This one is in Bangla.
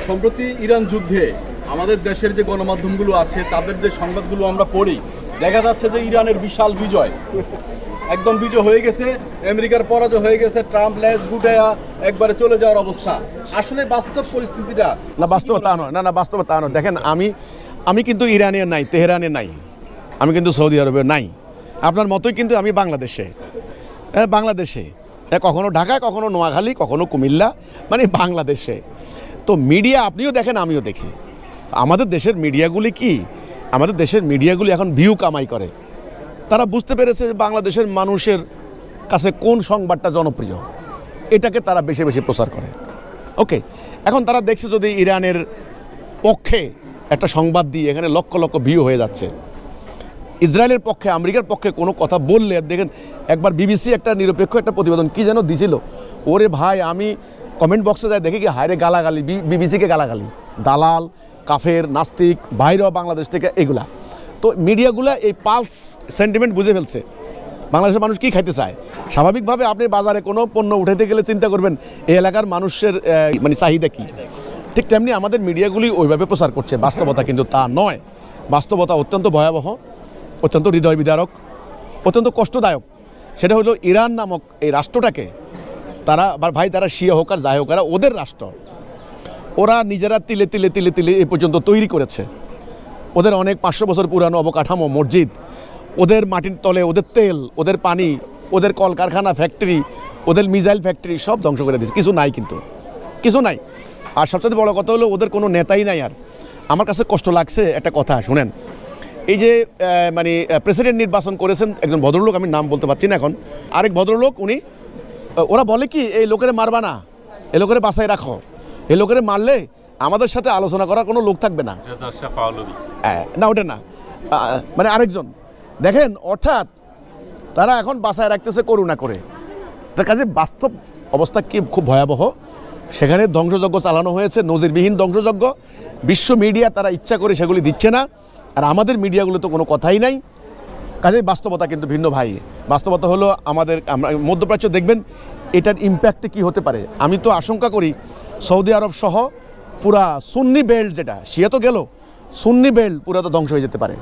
সম্প্রতি ইরান যুদ্ধে আমাদের দেশের যে গণমাধ্যমগুলো আছে তাদের যে সংবাদগুলো আমরা পড়ি, দেখা যাচ্ছে যে ইরানের বিশাল বিজয়, একদম বিজয় হয়ে গেছে, আমেরিকার পরাজয় হয়ে গেছে, ট্রাম্প লেজ গুটায়া একবারে চলে যাওয়ার অবস্থা। আসলে বাস্তব পরিস্থিতিটা না, বাস্তবতা নয়, না বাস্তবতা নয়। দেখেন, আমি কিন্তু ইরানে নাই, তেহরানে নাই, আমি কিন্তু সৌদি আরবে নাই, আপনার মতোই কিন্তু আমি বাংলাদেশে কখনো ঢাকায়, কখনো নোয়াখালী, কখনো কুমিল্লা, মানে বাংলাদেশে। তো মিডিয়া আপনিও দেখেন, আমিও দেখি। আমাদের দেশের মিডিয়াগুলি কি, আমাদের দেশের মিডিয়াগুলি এখন ভিউ কামাই করে। তারা বুঝতে পেরেছে যে বাংলাদেশের মানুষের কাছে কোন সংবাদটা জনপ্রিয়, এটাকে তারা বেশি বেশি প্রচার করে। ওকে, এখন তারা দেখছে যদি ইরানের পক্ষে একটা সংবাদ দিয়ে এখানে লক্ষ লক্ষ ভিউ হয়ে যাচ্ছে, ইসরায়েলের পক্ষে, আমেরিকার পক্ষে কোনো কথা বললে দেখেন, একবার বিবিসি একটা নিরপেক্ষ একটা প্রতিবেদন কি যেন দিছিল, ওরে ভাই আমি কমেন্ট বক্সে যাই দেখি কি হায়রে গালাগালি, বিবিসিকে গালাগালি, দালাল, কাফের, নাস্তিক, বাইরেও বাংলাদেশ থেকে, এগুলা। তো মিডিয়াগুলো এই পালস সেন্টিমেন্ট বুঝে ফেলছে বাংলাদেশের মানুষ কী খাইতে চায়। স্বাভাবিকভাবে আপনি বাজারে কোনো পণ্য উঠাইতে গেলে চিন্তা করবেন এই এলাকার মানুষের মানে চাহিদা কী। ঠিক তেমনি আমাদের মিডিয়াগুলি ওইভাবে প্রচার করছে, বাস্তবতা কিন্তু তা নয়। বাস্তবতা অত্যন্ত ভয়াবহ, অত্যন্ত হৃদয় বিদারক, অত্যন্ত কষ্টদায়ক। সেটা হলো ইরান নামক এই রাষ্ট্রটাকে তারা তারা শিয়া হোক আর যাই হোক, ওদের রাষ্ট্র, ওরা নিজেরা তিলে তিলে তিলে তিলে এ পর্যন্ত তৈরি করেছে। ওদের অনেক 500 বছর পুরানো অবকাঠামো, মসজিদ, ওদের মাটির তলে ওদের তেল, ওদের পানি, ওদের কলকারখানা, ফ্যাক্টরি, ওদের মিসাইল ফ্যাক্টরি সব ধ্বংস করে দিয়েছে। কিছু নাই, কিন্তু কিছু নাই। আর সবচেয়ে বড় কথা হলো ওদের কোনো নেতাই নাই। আর আমার কাছে কষ্ট লাগছে একটা কথা শুনেন, এই যে মানে প্রেসিডেন্ট নির্বাচন করেছেন একজন ভদ্রলোক, আমি নাম বলতে পারছি না এখন, আরেক ভদ্রলোক, ওরা বলে কি এই লোকেরে মারবা না, এই লোকেরে বাসায় রাখো, এই লোকেরে মারলে আমাদের সাথে আলোচনা করার কোনো লোক থাকবে না। না, ওটা না, মানে আরেকজন। দেখেন, অর্থাৎ তারা এখন বাসায় রাখতেছে করুণা করে। তার কাছে বাস্তব অবস্থা কি খুব ভয়াবহ। সেখানে ধ্বংসযজ্ঞ চালানো হয়েছে, নজিরবিহীন ধ্বংসযজ্ঞ। বিশ্ব মিডিয়া তারা ইচ্ছা করে সেগুলি দিচ্ছে না, আর আমাদের মিডিয়াগুলো তো কোনো কথাই নাই। কাজে বাস্তবতা কিন্তু ভিন্ন ভাই। বাস্তবতা হলো আমরা মধ্যপ্রাচ্য দেখবেন এটার ইম্প্যাক্টে কি হতে পারে। আমি তো আশঙ্কা করি সৌদি আরব সহ পুরা সুন্নি বেল্ট, যেটা শিয়া তো গেল, সুন্নি বেল্ট পুরা তো ধ্বংস হয়ে যেতে পারে।